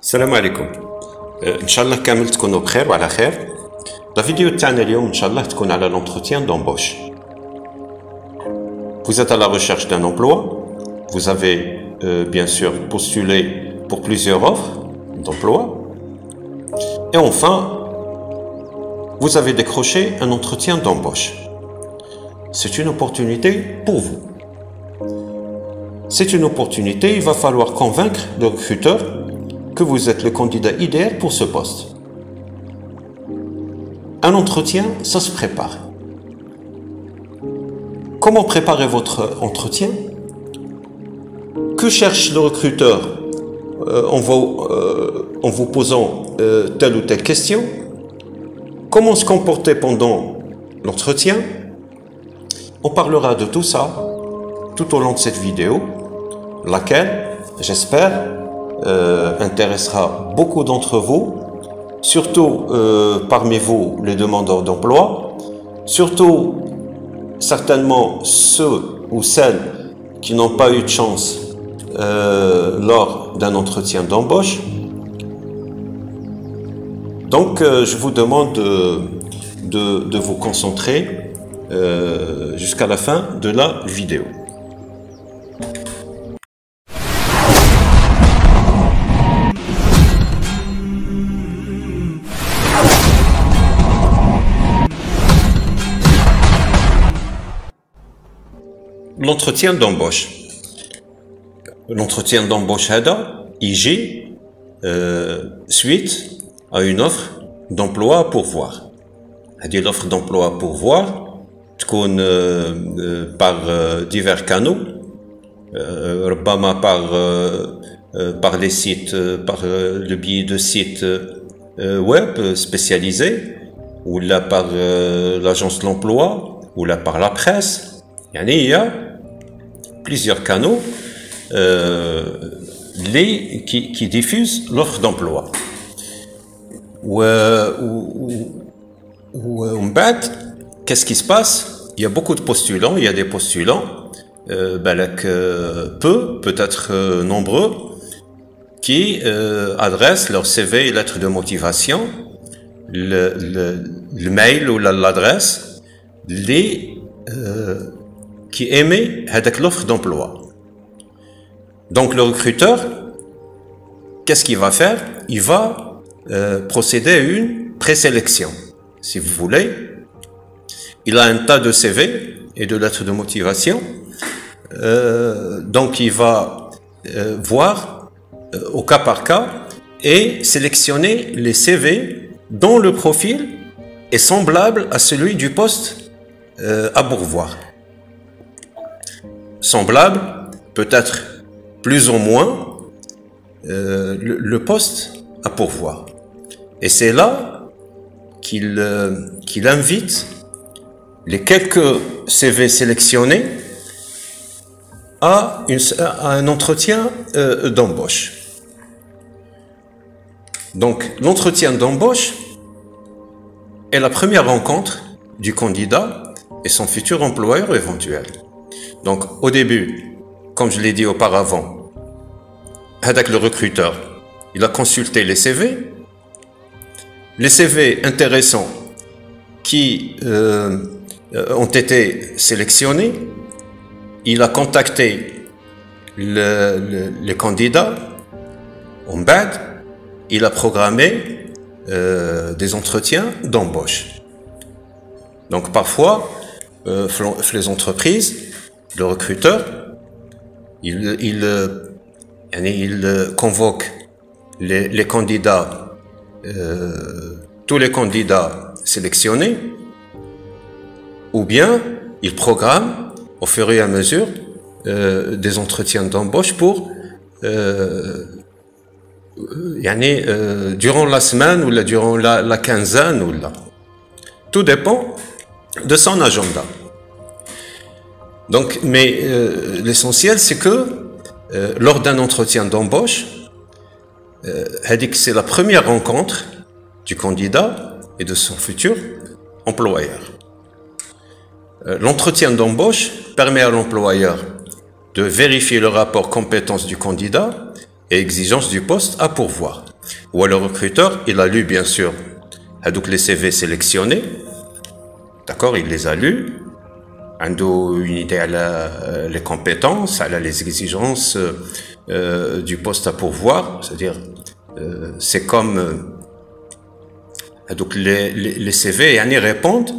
السلام عليكم. ان شاء الله كامل تكونوا بخير وعلى خير. La vidéo تاعنا اليوم ان شاء الله تكون على l'entretien d'embauche. Vous êtes à la recherche d'un emploi. Vous avez bien sûr postulé pour plusieurs offres d'emploi. Et enfin, vous avez décroché un entretien d'embauche. C'est une opportunité pour vous. C'est une opportunité, il va falloir convaincre le recruteur que vous êtes le candidat idéal pour ce poste. Un entretien, ça se prépare. Comment préparer votre entretien? Que cherche le recruteur en vous posant telle ou telle question? Comment se comporter pendant l'entretien? On parlera de tout ça tout au long de cette vidéo, laquelle, j'espère, intéressera beaucoup d'entre vous, surtout parmi vous les demandeurs d'emploi, surtout certainement ceux ou celles qui n'ont pas eu de chance lors d'un entretien d'embauche. Donc je vous demande de vous concentrer jusqu'à la fin de la vidéo. L'entretien d'embauche. L'entretien d'embauche يجي suite à une offre d'emploi à pourvoir. هذه l'offre d'emploi à pourvoir تكون par divers canaux, ربما par les sites, par le biais de sites web spécialisés, ou là par l'agence de l'emploi, ou là par la presse. Il y a plusieurs canaux qui diffusent l'offre d'emploi. Qu'est-ce qui se passe? Il y a beaucoup de postulants, il y a des postulants, peut-être nombreux, qui adressent leur CV et lettre de motivation, le mail ou l'adresse, qui émet l'offre d'emploi. Donc le recruteur, qu'est-ce qu'il va faire? Il va procéder à une présélection, si vous voulez. Il a un tas de CV et de lettres de motivation, donc il va voir au cas par cas et sélectionner les CV dont le profil est semblable à celui du poste à pourvoir. Semblable, peut-être plus ou moins, le poste à pourvoir. Et c'est là qu'il invite les quelques CV sélectionnés à un entretien d'embauche. Donc, l'entretien d'embauche est la première rencontre du candidat et son futur employeur éventuel. Donc, au début, comme je l'ai dit auparavant, avec le recruteur, il a consulté les CV. Les CV intéressants qui ont été sélectionnés, il a contacté les candidats. En bas, il a programmé des entretiens d'embauche. Donc, parfois, les entreprises, le recruteur, il convoque les candidats, tous les candidats sélectionnés, ou bien il programme au fur et à mesure des entretiens d'embauche pour durant la semaine ou durant la quinzaine ou là. Tout dépend de son agenda. Donc, mais l'essentiel, c'est que lors d'un entretien d'embauche, c'est la première rencontre du candidat et de son futur employeur. L'entretien d'embauche permet à l'employeur de vérifier le rapport compétences du candidat et exigences du poste à pourvoir. ou le recruteur, il a lu bien sûr donc les CV sélectionnés, d'accord, il les a lus, a une idée à les compétences, à les exigences du poste à pourvoir, c'est-à-dire c'est comme donc les CV y répondent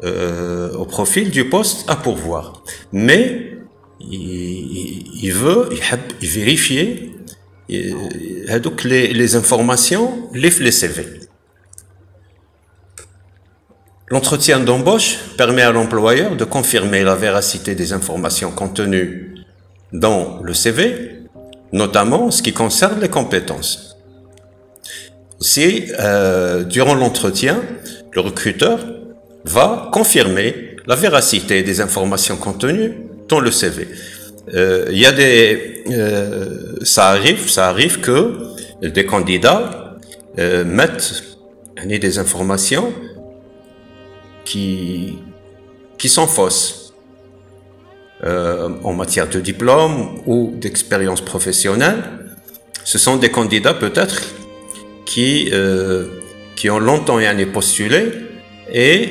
au profil du poste à pourvoir, mais il veut vérifier donc les informations les CV. L'entretien d'embauche permet à l'employeur de confirmer la véracité des informations contenues dans le CV, notamment en ce qui concerne les compétences. Si, durant l'entretien, le recruteur va confirmer la véracité des informations contenues dans le CV. Ça arrive que des candidats mettent des informations qui sont fausses en matière de diplôme ou d'expérience professionnelle. Ce sont des candidats peut-être qui ont longtemps postulé et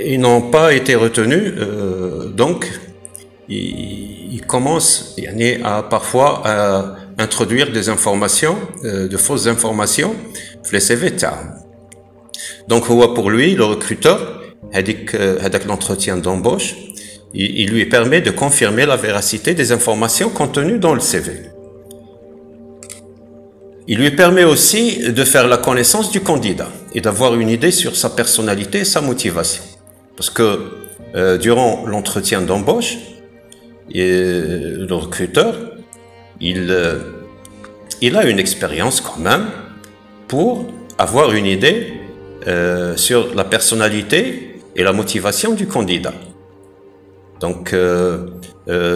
ils n'ont pas été retenus, donc ils commencent parfois à introduire des informations, de fausses informations dans les CV. Donc pour lui, le recruteur, avec l'entretien d'embauche, il lui permet de confirmer la véracité des informations contenues dans le CV. Il lui permet aussi de faire la connaissance du candidat et d'avoir une idée sur sa personnalité et sa motivation. Parce que durant l'entretien d'embauche, le recruteur, il a une expérience quand même pour avoir une idée sur la personnalité et la motivation du candidat. Donc,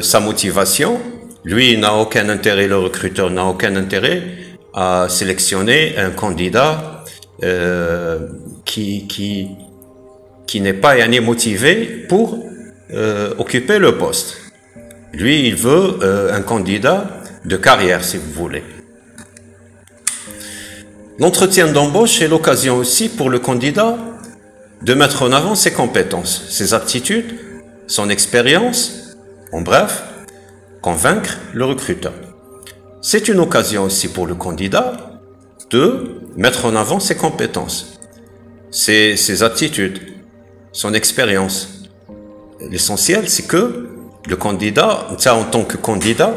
sa motivation, lui, il n'a aucun intérêt, le recruteur n'a aucun intérêt à sélectionner un candidat qui n'est pas motivé pour occuper le poste. Lui, il veut un candidat de carrière, si vous voulez. L'entretien d'embauche est l'occasion aussi pour le candidat de mettre en avant ses compétences, ses aptitudes, son expérience, en bref, convaincre le recruteur. C'est une occasion aussi pour le candidat de mettre en avant ses compétences, ses aptitudes, son expérience. L'essentiel, c'est que le candidat, en tant que candidat,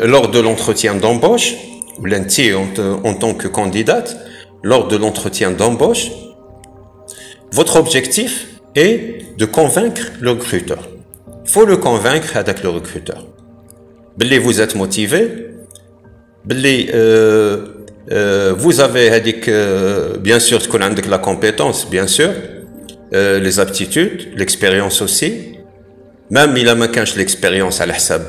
lors de l'entretien d'embauche, ou l'entier en tant que candidate, lors de l'entretien d'embauche, votre objectif est de convaincre le recruteur. Il faut le convaincre avec le recruteur. Vous êtes motivé, vous avez bien sûr la compétence, bien sûr, les aptitudes, l'expérience aussi. Même il a manqué l'expérience à l'hsab.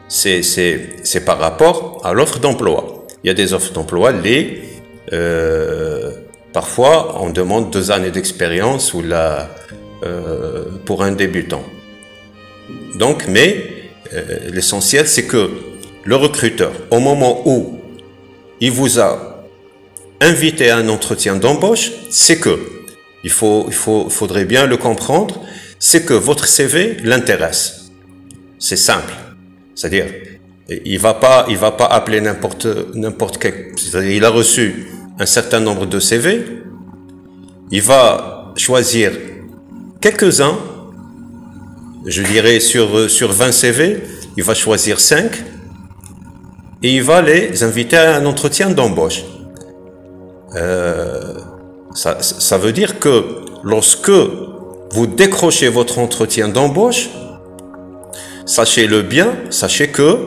C'est par rapport à l'offre d'emploi. Il y a des offres d'emploi, parfois on demande 2 années d'expérience ou pour un débutant. Donc, l'essentiel c'est que le recruteur, au moment où il vous a invité à un entretien d'embauche, c'est que, faudrait bien le comprendre, c'est que votre CV l'intéresse. C'est simple. C'est-à-dire, il va pas appeler n'importe quel. C'est-à-dire, il a reçu un certain nombre de CV. Il va choisir quelques-uns. Je dirais sur 20 CV, il va choisir 5 et il va les inviter à un entretien d'embauche. Ça veut dire que lorsque vous décrochez votre entretien d'embauche, sachez-le bien, sachez que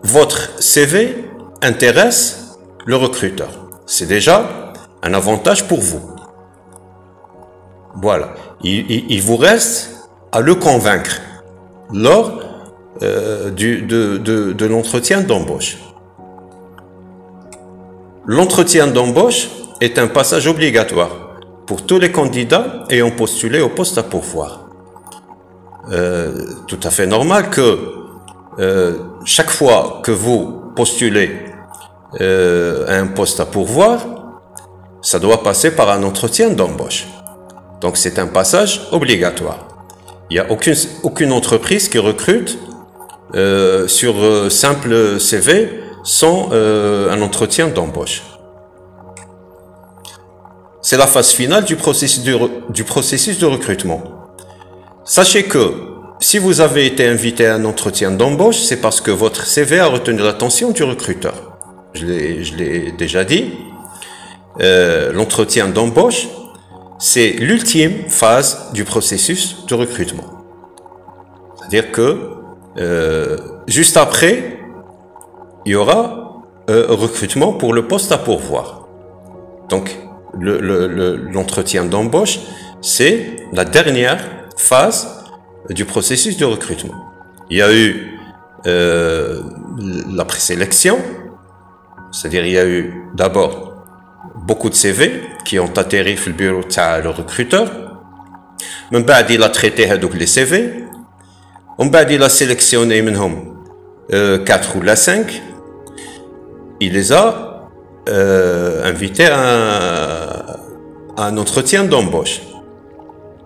votre CV intéresse le recruteur. C'est déjà un avantage pour vous. Voilà. Il vous reste à le convaincre lors de l'entretien d'embauche. L'entretien d'embauche est un passage obligatoire pour tous les candidats ayant postulé au poste à pourvoir. Tout à fait normal que chaque fois que vous postulez à un poste à pourvoir, ça doit passer par un entretien d'embauche. Donc c'est un passage obligatoire. Il n'y a aucune entreprise qui recrute sur simple CV sans un entretien d'embauche. C'est la phase finale du processus de recrutement. Sachez que si vous avez été invité à un entretien d'embauche, c'est parce que votre CV a retenu l'attention du recruteur. Je l'ai déjà dit. L'entretien d'embauche, c'est l'ultime phase du processus de recrutement. C'est-à-dire que juste après, il y aura recrutement pour le poste à pourvoir. Donc, l'entretien d'embauche, c'est la dernière phase du processus de recrutement. Il y a eu la présélection, c'est-à-dire il y a eu d'abord beaucoup de CV qui ont atterri dans le bureau de le recruteur. من بعد il a traité les CV. من بعد il a sélectionné منهم 4 ou 5. Il les a invités à un entretien d'embauche.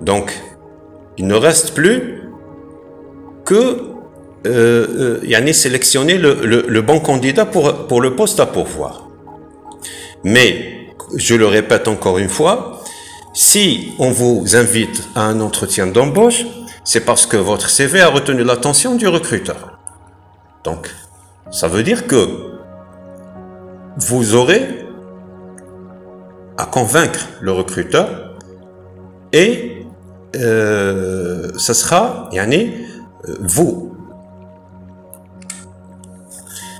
Donc, il ne reste plus que sélectionner le bon candidat pour le poste à pourvoir. Mais, je le répète encore une fois, si on vous invite à un entretien d'embauche, c'est parce que votre CV a retenu l'attention du recruteur. Donc, ça veut dire que vous aurez à convaincre le recruteur et ce sera vous.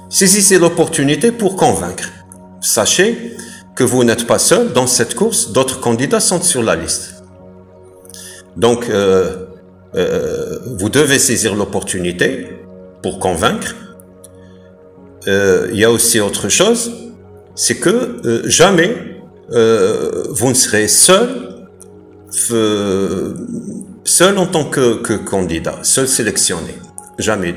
Saisissez l'opportunité pour convaincre. Sachez que vous n'êtes pas seul dans cette course, d'autres candidats sont sur la liste. Donc, vous devez saisir l'opportunité pour convaincre. Il y a aussi autre chose, c'est que jamais vous ne serez seul en tant que candidat, seul sélectionné. Jamais.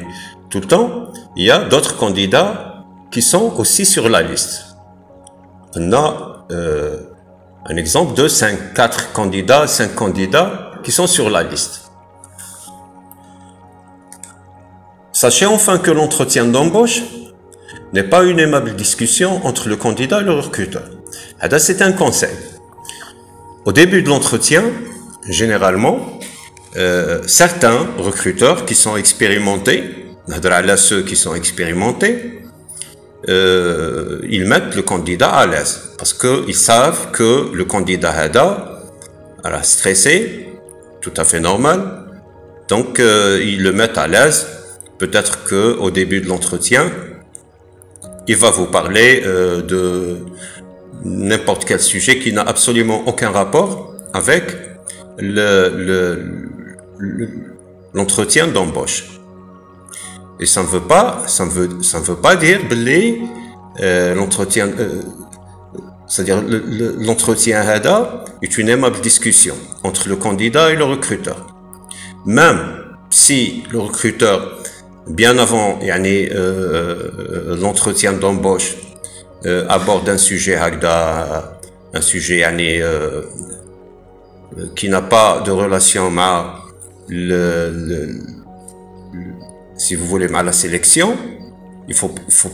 Tout le temps, il y a d'autres candidats qui sont aussi sur la liste. On a un exemple de 5 candidats qui sont sur la liste. Sachez enfin que l'entretien d'embauche n'est pas une aimable discussion entre le candidat et le recruteur. C'est un conseil. Au début de l'entretien, généralement, certains recruteurs qui sont expérimentés, ceux qui sont expérimentés, ils mettent le candidat à l'aise parce qu'ils savent que le candidat est stressé, tout à fait normal, donc ils le mettent à l'aise. Peut-être qu'au début de l'entretien, il va vous parler de n'importe quel sujet qui n'a absolument aucun rapport avec l'entretien d'embauche. Et ça ne veut pas dire l'entretien, c'est-à-dire l'entretien est une aimable discussion entre le candidat et le recruteur. Même si le recruteur, bien avant l'entretien d'embauche, aborde un sujet qui n'a pas de relation avec si vous voulez, à la sélection, il faut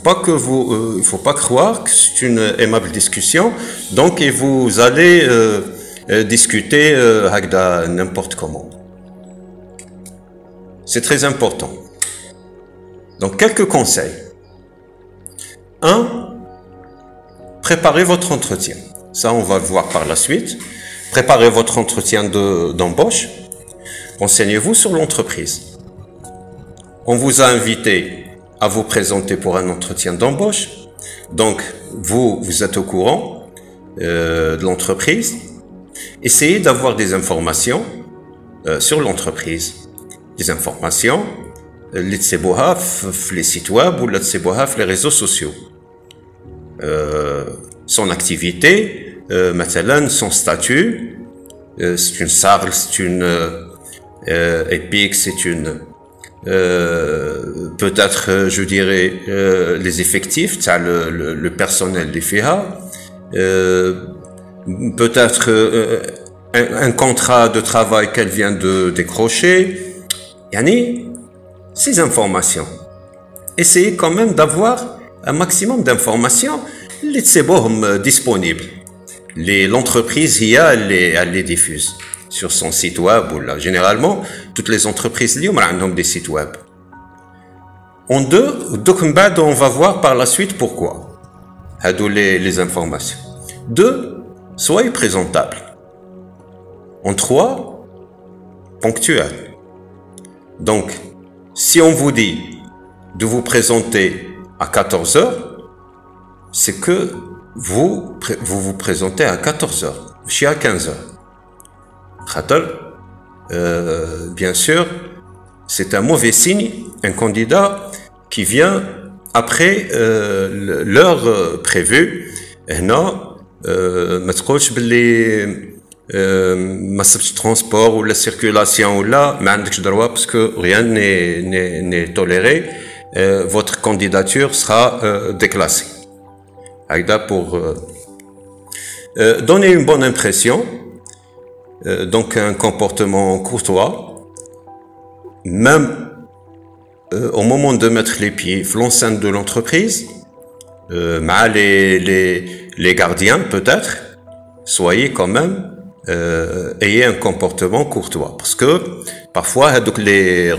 pas croire que c'est une aimable discussion, donc et vous allez discuter n'importe comment. C'est très important. Donc, quelques conseils. 1. Préparez votre entretien. Ça, on va le voir par la suite. Préparez votre entretien d'embauche. Renseignez-vous sur l'entreprise. On vous a invité à vous présenter pour un entretien d'embauche. Donc, vous êtes au courant de l'entreprise. Essayez d'avoir des informations sur l'entreprise. Des informations les تسيبوها في les sites web ou les تسيبوها في les réseaux sociaux. Son activité, مثلا son statut, c'est une SARL, c'est une EPIC, c'est une peut-être, je dirais, les effectifs, le personnel des FIHA, peut-être un contrat de travail qu'elle vient de décrocher. Yani, ces informations. Essayez quand même d'avoir un maximum d'informations disponibles. L'entreprise elle les diffuse sur son site web ou là. Généralement, toutes les entreprises ont des sites web. En deux, on va voir par la suite pourquoi. Les informations. Deux, soyez présentable. En trois, ponctuel. Donc, si on vous dit de vous présenter à 14 heures, c'est que vous vous présentez à 14 heures, je suis à 15 heures. Bien sûr, c'est un mauvais signe, un candidat qui vient après l'heure prévue. هنا ما تقولش باللي ما سبتش transport ou la circulation ou là ما عندكش droit parce que rien n'est toléré. Votre candidature sera déclassée. Pour donner une bonne impression, donc un comportement courtois, même au moment de mettre les pieds dans l'enceinte de l'entreprise, les gardiens peut-être, soyez quand même, ayez un comportement courtois. Parce que parfois, les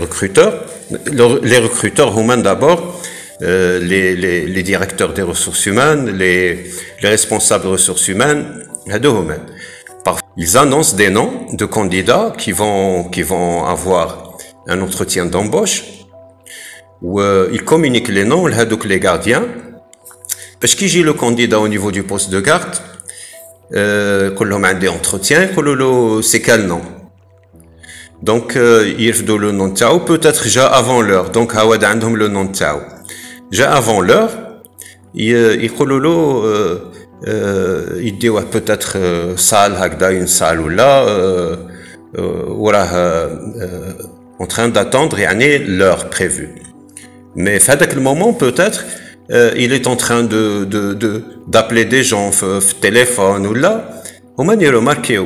recruteurs humains d'abord, les directeurs des ressources humaines, les responsables des ressources humaines, ils annoncent des noms de candidats qui vont avoir un entretien d'embauche où ils communiquent les noms, les gardiens. Parce que j'ai le candidat au niveau du poste de garde, كلهم عندي entretien, c'est quel nom? Donc ils donnent le nom تاعو peut-être déjà avant l'heure. Donc هاود عندهم le nom تاعو. Déjà avant l'heure, يقولوا له يديوه peut-être salle هكذا une salle ou là وراه en train d'attendre يعني l'heure prévue. Mais à ce moment peut-être il est en train d'appeler des gens au téléphone ou là, au manière remarqué.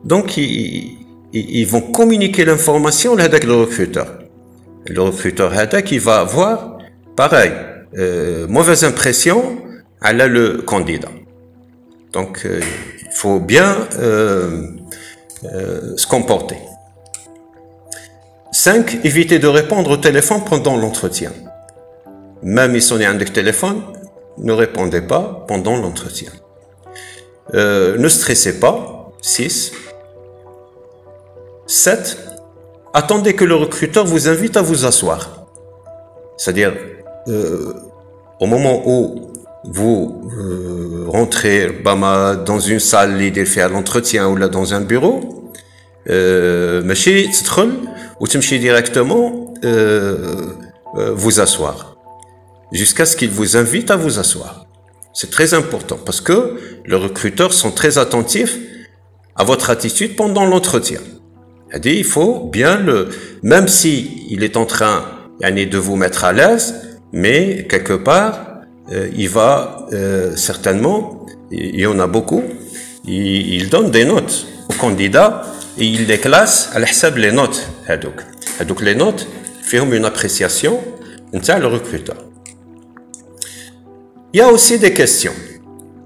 Donc ils vont communiquer l'information avec le recruteur. Le recruteur qui va avoir pareil, mauvaise impression à le candidat. Donc il faut bien se comporter. 5. Éviter de répondre au téléphone pendant l'entretien. Même si on est avec le téléphone, ne répondez pas pendant l'entretien. Ne stressez pas. 6. 7. Attendez que le recruteur vous invite à vous asseoir. C'est-à-dire, au moment où vous rentrez dans une salle et faire l'entretien ou là dans un bureau, ماشي تدخل وتمشي directement vous asseoir. Jusqu'à ce qu'il vous invite à vous asseoir. C'est très important parce que les recruteurs sont très attentifs à votre attitude pendant l'entretien. C'est-à-dire, il faut bien même si il est en train de vous mettre à l'aise, mais quelque part, il va certainement, il y en a beaucoup, il donne des notes aux candidats et il les classe à l'hsab les notes. Donc les notes font une appréciation de le recruteur. Il y a aussi des questions.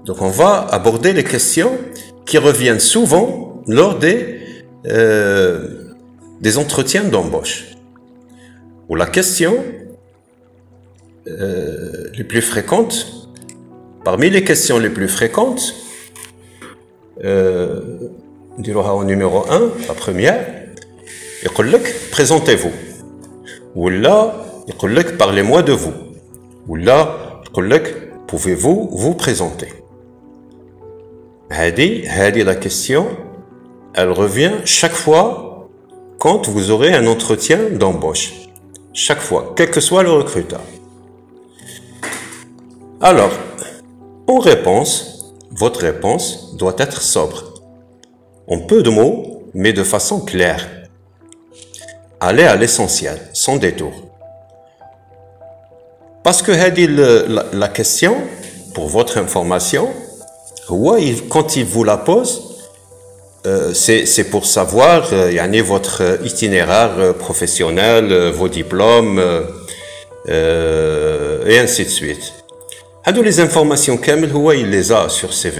Donc on va aborder les questions qui reviennent souvent lors des entretiens d'embauche. Ou la question les plus fréquentes, parmi les questions les plus fréquentes, au numéro 1, la première, présentez-vous. Ou là, parlez-moi de vous. Ou là, pouvez-vous vous présenter? La question, elle revient chaque fois quand vous aurez un entretien d'embauche. Chaque fois, quel que soit le recruteur. Alors, en réponse, votre réponse doit être sobre. En peu de mots, mais de façon claire. Allez à l'essentiel. sans détour. Parce que la question, pour votre information, quand il vous la pose, c'est pour savoir votre itinéraire professionnel, vos diplômes, et ainsi de suite. Les informations il les a sur CV,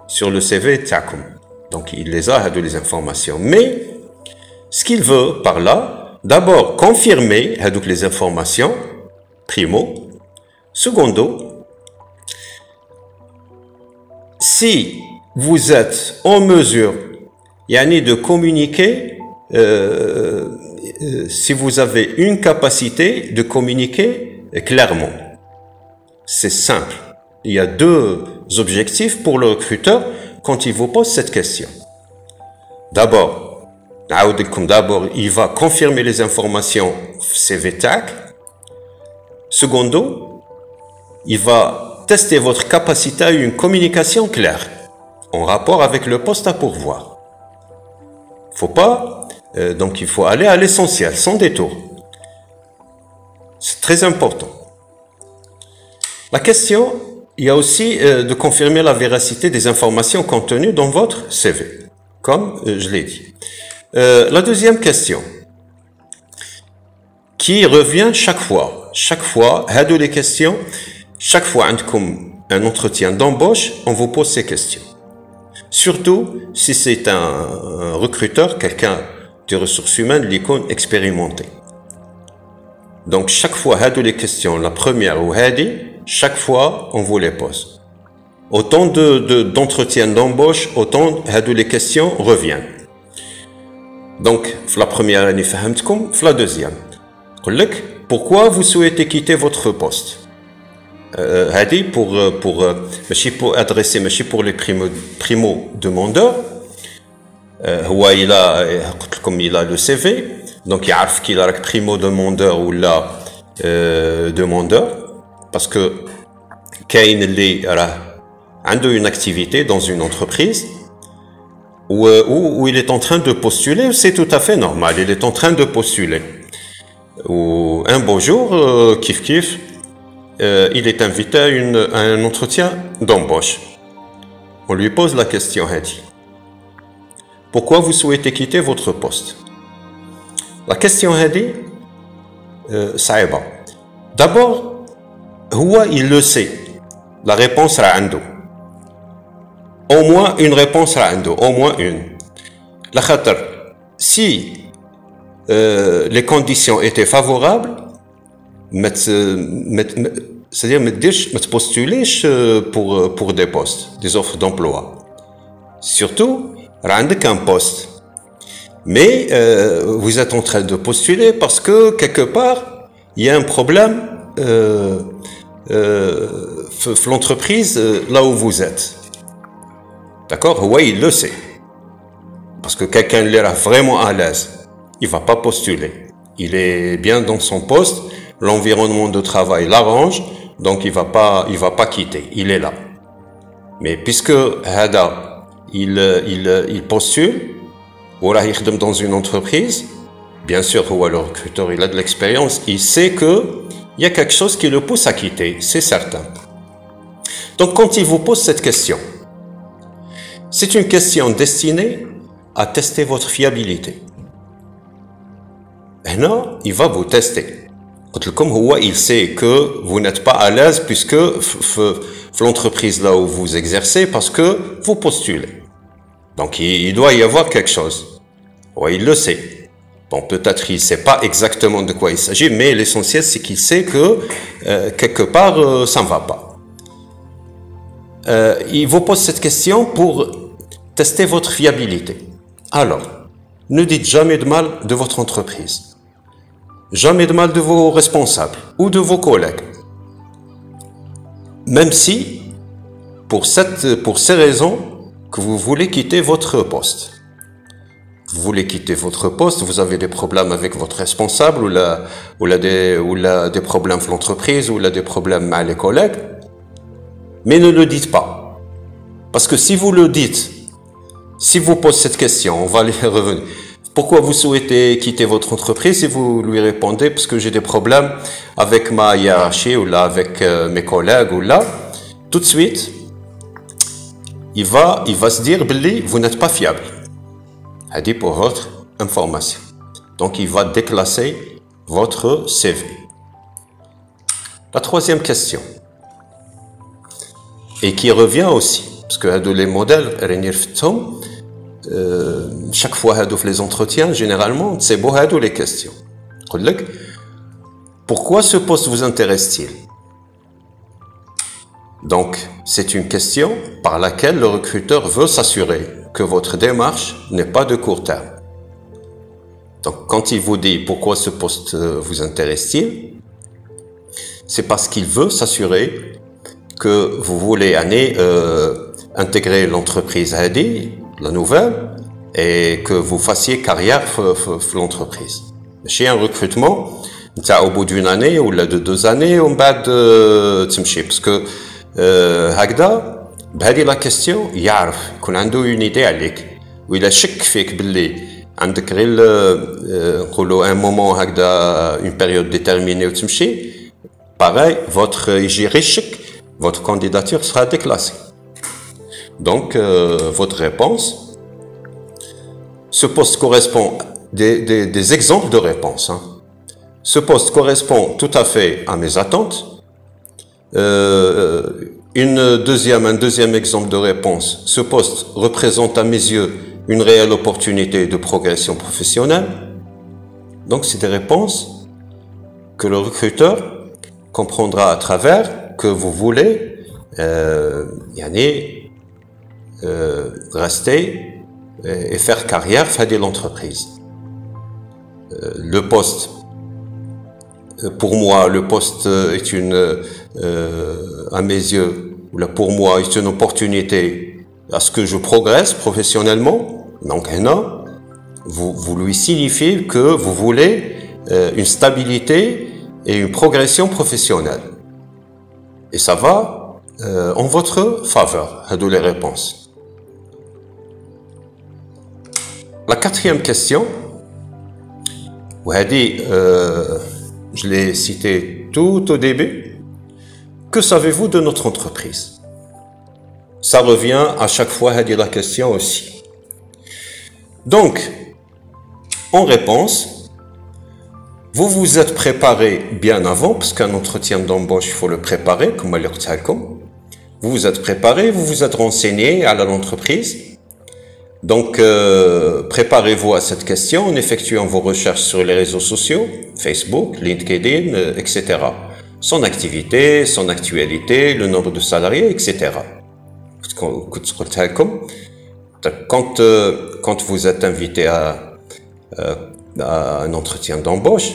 sur le CV تاعكم. Donc il les a les informations. Mais ce qu'il veut par là, d'abord confirmer les informations, primo. Secondo, si vous êtes en mesure de communiquer, si vous avez une capacité de communiquer clairement. C'est simple. Il y a deux objectifs pour le recruteur quand il vous pose cette question. D'abord, il va confirmer les informations CV TAC. Secondo, il va tester votre capacité à une communication claire en rapport avec le poste à pourvoir. Donc il faut aller à l'essentiel, sans détour. C'est très important. La question, il y a aussi de confirmer la véracité des informations contenues dans votre CV, comme je l'ai dit. La deuxième question, qui revient chaque fois, les questions, chaque fois un entretien d'embauche, on vous pose ces questions. Surtout si c'est un recruteur, quelqu'un de ressources humaines, l'icône expérimenté. Donc chaque fois, les questions, la première ou chaque fois, on vous les pose. Autant d'entretiens d'embauche, autant les questions reviennent. Donc, la première année, la deuxième. Pourquoi vous souhaitez quitter votre poste? pour adresser pour les primo-demandeurs. Il a le CV, donc il sait qu'il a primo-demandeur ou la demandeur. Parce que Kane a une activité dans une entreprise où il est en train de postuler, c'est tout à fait normal, il est en train de postuler. Ou un beau jour, il est invité à un entretien d'embauche. On lui pose la question, pourquoi vous souhaitez quitter votre poste? La question ça va. D'abord, il le sait. La réponse est عنده. Au moins une réponse est عنده. Au moins une. La khatar, si les conditions étaient favorables, c'est-à-dire ne postulez pour des postes, des offres d'emploi. Surtout, عندك un poste. Mais vous êtes en train de postuler parce que quelque part, il y a un problème l'entreprise là où vous êtes. D'accord? Oui, il le sait. Parce que quelqu'un l'est vraiment à l'aise. Il ne va pas postuler. Il est bien dans son poste. L'environnement de travail l'arrange. Donc, il va pas quitter. Il est là. Mais puisque il postule, ou là, il dans une entreprise, bien sûr, le recruteur, il a de l'expérience. Il sait que il y a quelque chose qui le pousse à quitter, c'est certain. Donc, quand il vous pose cette question, c'est une question destinée à tester votre fiabilité. Et non, il va vous tester. Comme il sait que vous n'êtes pas à l'aise puisque l'entreprise là où vous exercez, parce que vous postulez. Donc, il doit y avoir quelque chose. Oui, il le sait. Bon, peut-être il ne sait pas exactement de quoi il s'agit, mais l'essentiel, c'est qu'il sait que quelque part, ça ne va pas. Il vous pose cette question pour tester votre fiabilité. Alors, ne dites jamais de mal de votre entreprise. Jamais de mal de vos responsables ou de vos collègues. Même si, pour ces raisons, que vous voulez quitter votre poste. Vous voulez quitter votre poste, vous avez des problèmes avec votre responsable ou des problèmes avec l'entreprise ou des problèmes avec les collègues. Mais ne le dites pas. Parce que si vous le dites, si vous posez cette question, on va y revenir. Pourquoi vous souhaitez quitter votre entreprise? Et vous lui répondez parce que j'ai des problèmes avec ma hiérarchie ou là avec mes collègues ou là. Tout de suite, il va se dire, Billy, vous n'êtes pas fiable. A dit pour votre information. Donc, il va déclasser votre CV. La troisième question, et qui revient aussi, parce que les modèles, chaque fois les entretiens, généralement, c'est beau les questions. Pourquoi ce poste vous intéresse-t-il? Donc, c'est une question par laquelle le recruteur veut s'assurer que votre démarche n'est pas de court terme. Donc, quand il vous dit pourquoi ce poste vous intéresse-t-il, c'est parce qu'il veut s'assurer que vous voulez intégrer l'entreprise Hadi, la nouvelle, et que vous fassiez carrière dans l'entreprise. Chez un recrutement, au bout d'une année ou de 2 années, on va parce que هكذا بهذه la question يعرف يكون عنده une idée عليك وإلا شك فيك باللي عندك غير نقولوا un moment هكذا une période déterminée وتمشي pareil يجي غير الشك votre candidature sera déclassée. Donc votre réponse, ce poste correspond des exemples de réponses, hein. Ce poste correspond tout à fait à mes attentes. Un deuxième exemple de réponse. Ce poste représente à mes yeux une réelle opportunité de progression professionnelle. Donc, c'est des réponses que le recruteur comprendra à travers que vous voulez rester et faire carrière dans l'entreprise. Le poste, pour moi, le poste est à mes yeux, pour moi, est une opportunité à ce que je progresse professionnellement. Donc, vous lui signifiez que vous voulez une stabilité et une progression professionnelle. Et ça va en votre faveur, à les réponses. La quatrième question, je l'ai cité tout au début. Que savez-vous de notre entreprise? Ça revient à chaque fois à dire la question aussi. Donc, en réponse, vous vous êtes préparé bien avant, parce qu'un entretien d'embauche, il faut le préparer, comme je l'ai dit. Vous vous êtes préparé, vous vous êtes renseigné à l'entreprise. Donc, préparez-vous à cette question en effectuant vos recherches sur les réseaux sociaux, Facebook, LinkedIn, etc. Son activité, son actualité, le nombre de salariés, etc. Quand vous êtes invité à un entretien d'embauche,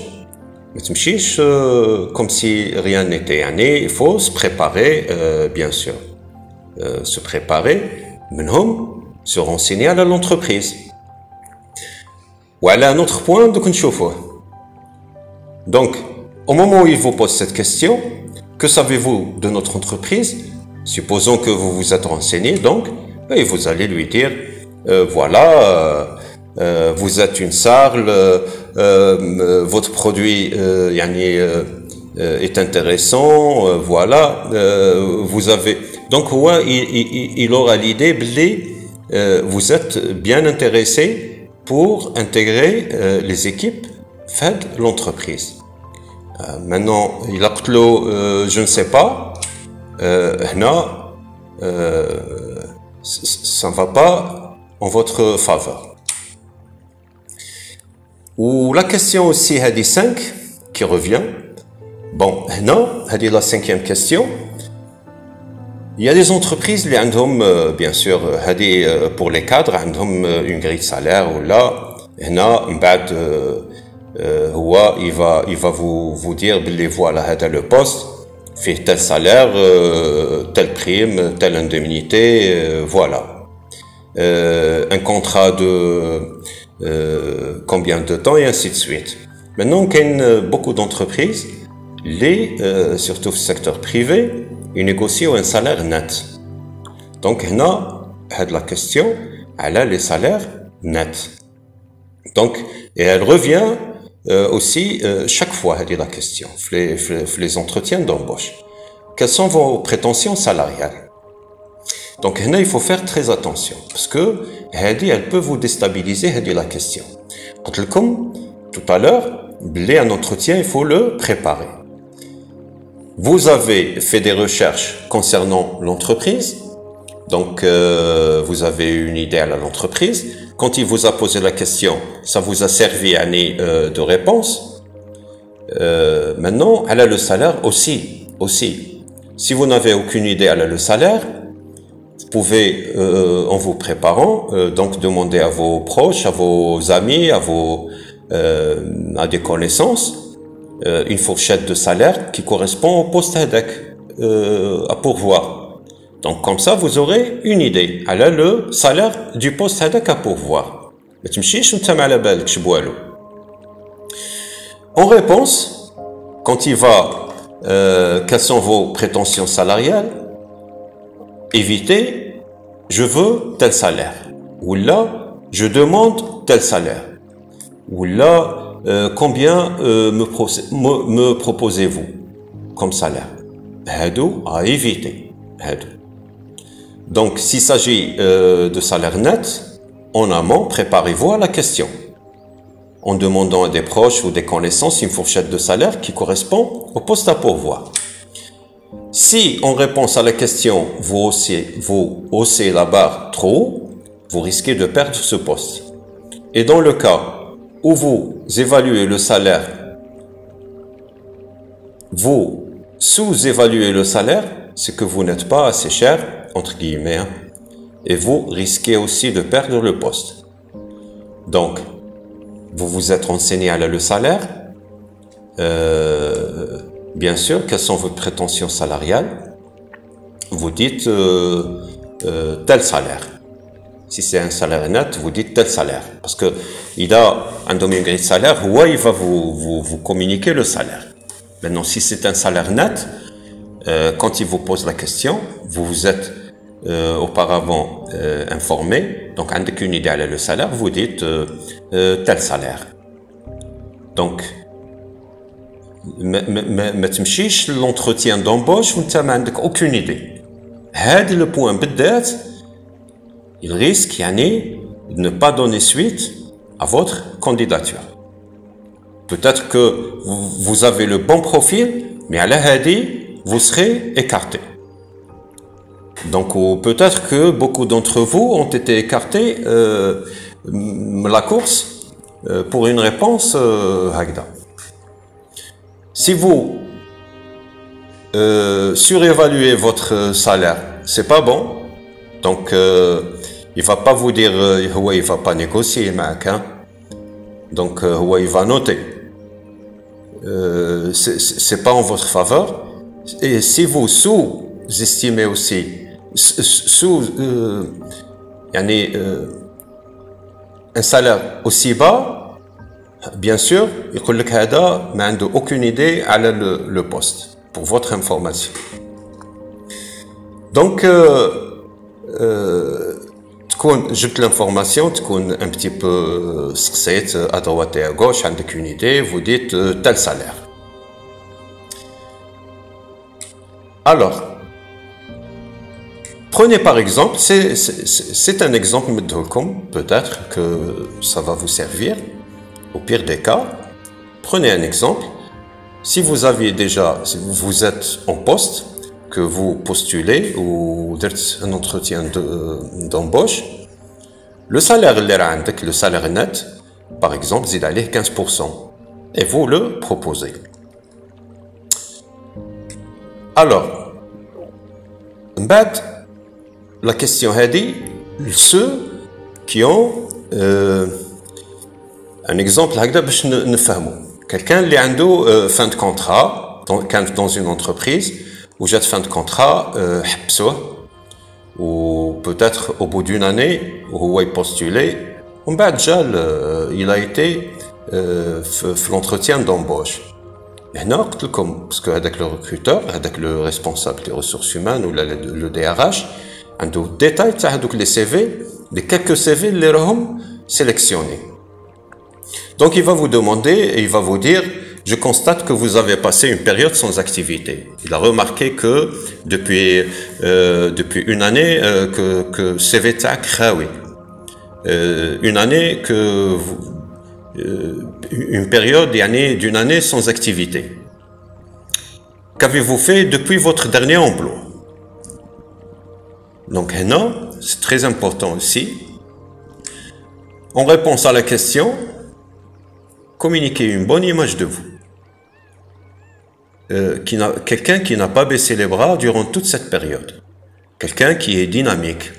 comme si rien n'était. Il faut se préparer, bien sûr. Se préparer, se renseigner à l'entreprise. Voilà un autre point de Kunchoufo. Donc, au moment où il vous pose cette question, que savez-vous de notre entreprise? Supposons que vous vous êtes renseigné, donc, et vous allez lui dire, voilà, vous êtes une sarle, votre produit est intéressant, voilà, vous avez... Donc, ouais, il aura l'idée, vous êtes bien intéressé pour intégrer les équipes de l'entreprise. Maintenant, il a je ne sais pas, ça ne va pas en votre faveur. Ou la question aussi, 5, qui revient. Bon, c'est la 5e question. Il y a des entreprises qui ont, bien sûr, pour les cadres, ont une grille de salaire ou là, il va vous dire, voilà, le poste, fait tel salaire, telle prime, telle indemnité, voilà. Un contrat de combien de temps et ainsi de suite. Maintenant, il y a beaucoup d'entreprises, surtout le secteur privé, ils négocient un salaire net. Donc, la question, elle a les salaires nets. Donc, et elle revient aussi chaque fois, elle dit la question, les entretiens d'embauche. Quelles sont vos prétentions salariales? Donc, là, il faut faire très attention, parce que elle peut vous déstabiliser, elle dit la question. Comme tout à l'heure, un entretien, il faut le préparer. Vous avez fait des recherches concernant l'entreprise, donc vous avez une idée à l'entreprise. Quand il vous a posé la question, ça vous a servi année de réponse. Maintenant, elle a le salaire aussi. Si vous n'avez aucune idée, elle a le salaire. Vous pouvez, en vous préparant, donc demander à vos proches, à vos amis, à des connaissances, une fourchette de salaire qui correspond au poste à pourvoir. Donc comme ça, vous aurez une idée. Elle a le salaire du poste à pourvoir. En réponse, quand il va, quelles sont vos prétentions salariales? Évitez, je veux tel salaire. Ou là, je demande tel salaire. Ou là, combien me proposez-vous comme salaire? À éviter. Donc, s'il s'agit de salaire net, en amont, préparez-vous à la question. En demandant à des proches ou des connaissances une fourchette de salaire qui correspond au poste à pourvoir. Si, en réponse à la question, vous haussez la barre trop haut, vous risquez de perdre ce poste. Et dans le cas où vous évaluez le salaire, vous sous-évaluez le salaire, c'est que vous n'êtes pas assez cher, entre guillemets, et vous risquez aussi de perdre le poste. Donc, vous vous êtes renseigné à le salaire, bien sûr, quelles sont vos prétentions salariales? Vous dites tel salaire. Si c'est un salaire net, vous dites tel salaire. Parce que il a un domaine de salaire, il va vous communiquer le salaire. Maintenant, si c'est un salaire net, quand il vous pose la question, vous vous êtes auparavant informé, donc avec une idée à le salaire, vous dites tel salaire. Donc, ما تمشيش l'entretien d'embauche وانت ما عندك aucune idée. هذا le point بالذات, il risque de ne pas donner suite à votre candidature. Peut-être que vous avez le bon profil, mais à la hadi, vous serez écarté. Donc peut-être que beaucoup d'entre vous ont été écartés la course pour une réponse hagda. Si vous surévaluez votre salaire, c'est pas bon. Donc il va pas vous dire il va pas négocier معك, hein. Donc il va noter. C'est pas en votre faveur. Et si vous sous-estimez aussi un salaire aussi bas, bien sûr, il dit que هذا ما عنده aucune idée على le poste, pour votre information. Donc تكون جبت l'information, تكون un petit peu سقسيت à droite et à gauche, عندك une idée, vous dites tel salaire. Alors, prenez par exemple, c'est un exemple peut-être que ça va vous servir. Au pire des cas, prenez un exemple. Si vous aviez déjà, si vous êtes en poste, que vous postulez ou faites un entretien d'embauche, le salaire le salaire net, par exemple, zid allez 15%, et vous le proposez. Alors, la question est dit, ceux qui ont un exemple, quelqu'un qui a fin de contrat, dans une entreprise, où j'ai fin de contrat, ou peut-être au bout d'une année, où il a postulé, il a été l'entretien d'embauche. Parce que avec le recruteur, avec le responsable des ressources humaines ou le DRH, un détail, les CV, les quelques CV, les sélectionnés. Donc il va vous demander et il va vous dire, je constate que vous avez passé une période sans activité. Il a remarqué que depuis une année que CV تاعك خاوي. Une année que une période d'une année sans activité. Qu'avez-vous fait depuis votre dernier emploi? Donc non, c'est très important aussi. En réponse à la question, communiquez une bonne image de vous. Quelqu'un qui n'a pas baissé les bras durant toute cette période. Quelqu'un qui est dynamique,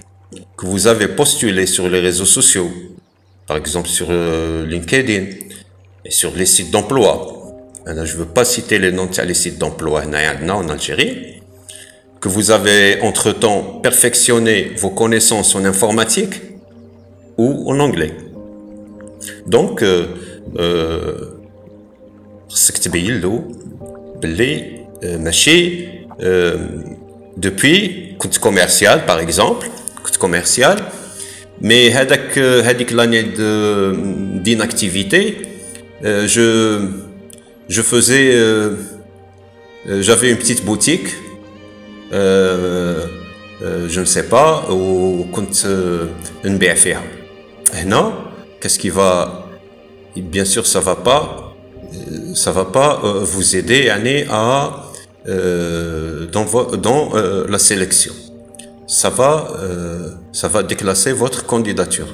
que vous avez postulé sur les réseaux sociaux, par exemple sur LinkedIn et sur les sites d'emploi. Je ne veux pas citer les noms des sites d'emploi en Algérie. Que vous avez entre-temps perfectionné vos connaissances en informatique ou en anglais. Donc, c'est que depuis coût commercial par exemple, coût commercial, mais hadik l'année d'inactivité, je faisais, j'avais une petite boutique, je ne sais pas, où كنت نبيع فيها. هنا, qu'est-ce qui va, bien sûr ça va pas vous aider dans la sélection. Ça va déclasser votre candidature.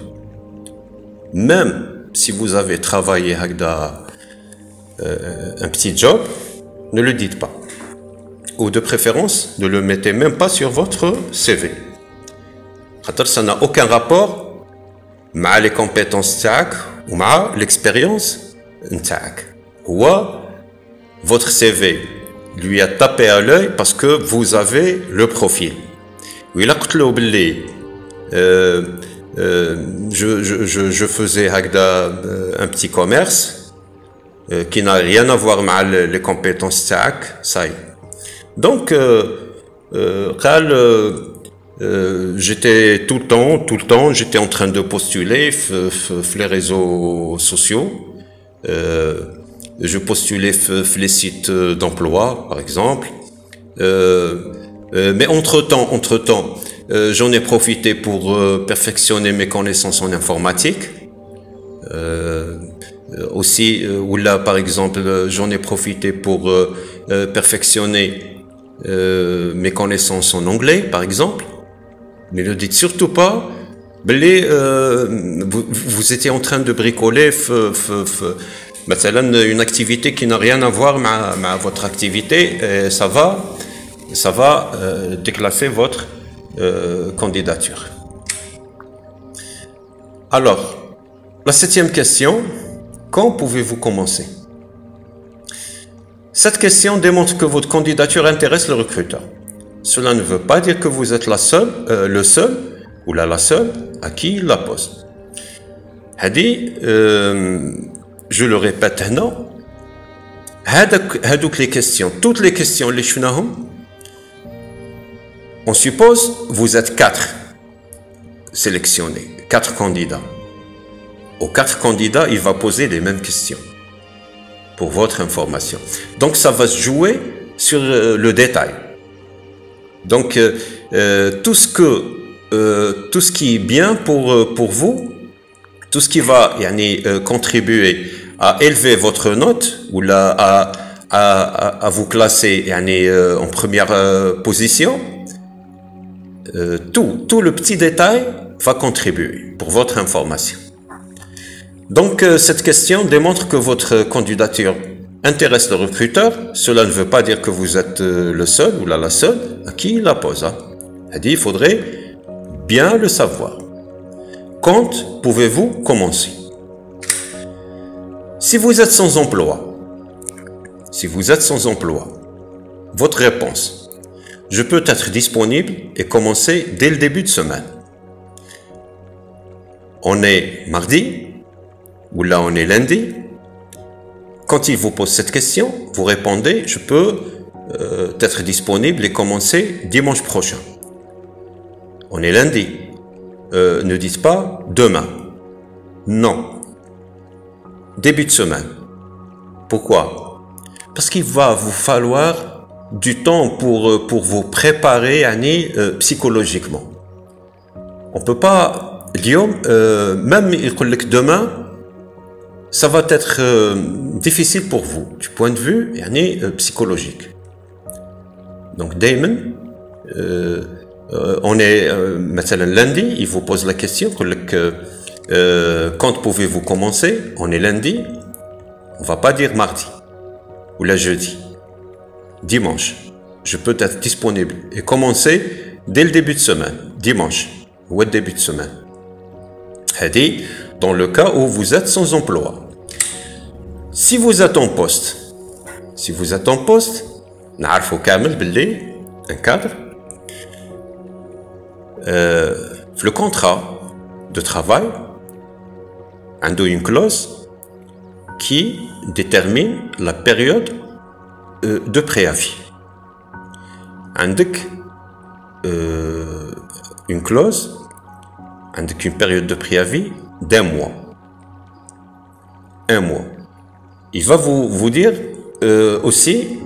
Même si vous avez travaillé avec un petit job, ne le dites pas. Ou de préférence, ne le mettez même pas sur votre CV. Ça n'a aucun rapport avec les compétences تاعك ou avec l'expérience تاعك. Ou votre CV lui a tapé à l'œil parce que vous avez le profil. Oui, là, je faisais un petit commerce qui n'a rien à voir avec les compétences تاعك, ça y est. Donc, j'étais tout le temps, j'étais en train de postuler les réseaux sociaux. Je postulais les sites d'emploi, par exemple. Mais entre-temps, j'en ai profité pour perfectionner mes connaissances en informatique. Aussi, ou là, par exemple, j'en ai profité pour perfectionner mes connaissances en anglais, par exemple. Mais ne dites surtout pas, vous étiez en train de bricoler une activité qui n'a rien à voir avec votre activité, et ça va déclasser votre candidature. Alors, la 7e question, quand pouvez-vous commencer? Cette question démontre que votre candidature intéresse le recruteur. Cela ne veut pas dire que vous êtes le seul ou la seule à qui il la pose. Je le répète, non. Les questions, toutes les questions, on suppose vous êtes 4 sélectionnés, 4 candidats. Aux 4 candidats, il va poser les mêmes questions. Pour votre information. Donc ça va se jouer sur le détail. Donc tout ce qui est bien pour vous, tout ce qui va contribuer à élever votre note ou là à vous classer en première position, tout le petit détail va contribuer pour votre information. Donc, cette question démontre que votre candidature intéresse le recruteur. Cela ne veut pas dire que vous êtes le seul ou la seule à qui il la pose. Il faudrait bien le savoir. Quand pouvez-vous commencer? Si vous êtes sans emploi, votre réponse, je peux être disponible et commencer dès le début de semaine. On est mardi, ou là on est lundi. Quand il vous pose cette question, vous répondez, je peux être disponible et commencer dimanche prochain. On est lundi. Ne dites pas demain. Non. début de semaine. Pourquoi? Parce qu'il va vous falloir du temps pour vous préparer psychologiquement. On peut pas, même demain, ça va être difficile pour vous du point de vue psychologique. Donc, Damon, on est lundi, il vous pose la question, quand pouvez-vous commencer? On est lundi, on va pas dire mardi ou la jeudi. Dimanche, je peux être disponible et commencer dès le début de semaine, dimanche ou le début de semaine. C'est dans le cas où vous êtes sans emploi. Si vous êtes en poste, نعرفوا كامل باللي un cadre, le contrat de travail a une clause qui détermine la période de préavis. عندك une clause, عندك une période de préavis d'un mois. Un mois. Il va vous dire aussi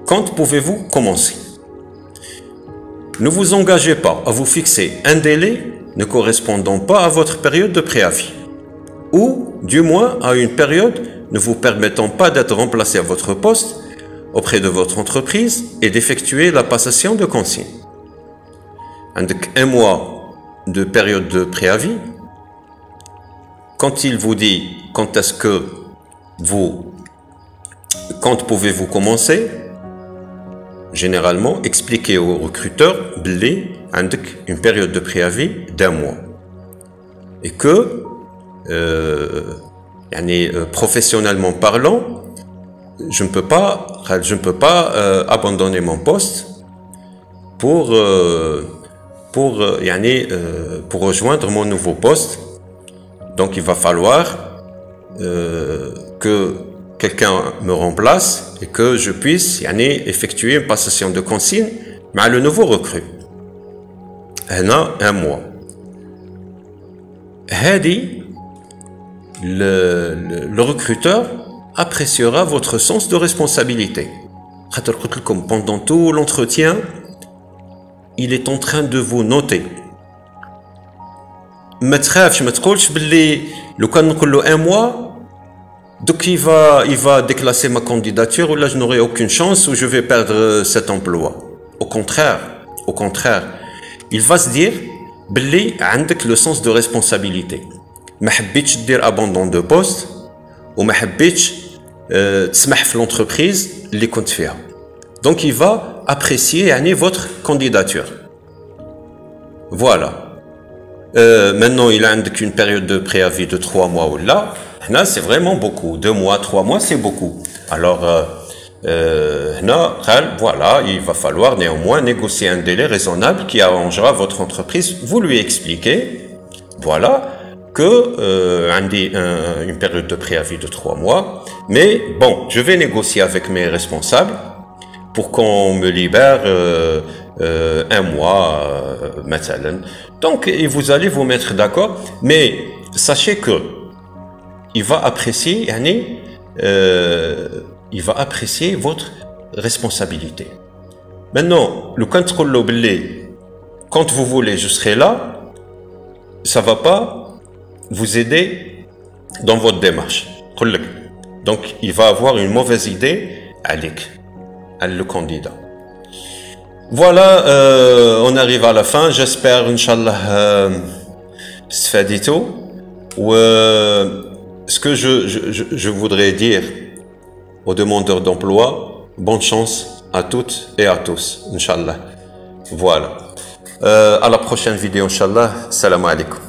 quand pouvez-vous commencer. Ne vous engagez pas à vous fixer un délai ne correspondant pas à votre période de préavis, ou du moins à une période ne vous permettant pas d'être remplacé à votre poste auprès de votre entreprise et d'effectuer la passation de consigne. Avec un mois de période de préavis, quand il vous dit quand pouvez-vous commencer, généralement expliquez au recruteur une période de préavis d'un mois et que professionnellement parlant, je ne peux pas abandonner mon poste pour rejoindre mon nouveau poste. Donc il va falloir que quelqu'un me remplace et que je puisse effectuer une passation de consigne avec le nouveau recrue. Un mois. Le recruteur appréciera votre sens de responsabilité. Pendant tout l'entretien, il est en train de vous noter. ما تخافش ما تقولش باللي لو كان نقول له un mois donc il va déclasser ma candidature ou là je n'aurai aucune chance ou je vais perdre cet emploi. Au contraire, il va se dire باللي عندك le sens de responsabilité. ما حبيتش دير abandon de poste وما حبيتش تسمح في l'entreprise اللي كنت فيها. Donc il va apprécier votre candidature. Voilà. Maintenant il a une période de préavis de 3 mois ou là, c'est vraiment beaucoup. 2 mois, 3 mois, c'est beaucoup. Alors, voilà, il va falloir néanmoins négocier un délai raisonnable qui arrangera votre entreprise. Vous lui expliquez, voilà, que une période de préavis de 3 mois, mais bon, je vais négocier avec mes responsables pour qu'on me libère un mois, مثلا. Donc, vous allez vous mettre d'accord, mais sachez que il va apprécier votre responsabilité. Maintenant, le quand vous voulez, je serai là, ça va pas vous aider dans votre démarche. Donc, il va avoir une mauvaise idée à le candidat. Voilà, on arrive à la fin. J'espère, Inch'Allah, stfadito. Ou ce que je voudrais dire aux demandeurs d'emploi, bonne chance à toutes et à tous, Inch'Allah. Voilà. À la prochaine vidéo, Inch'Allah. Salam alaikum.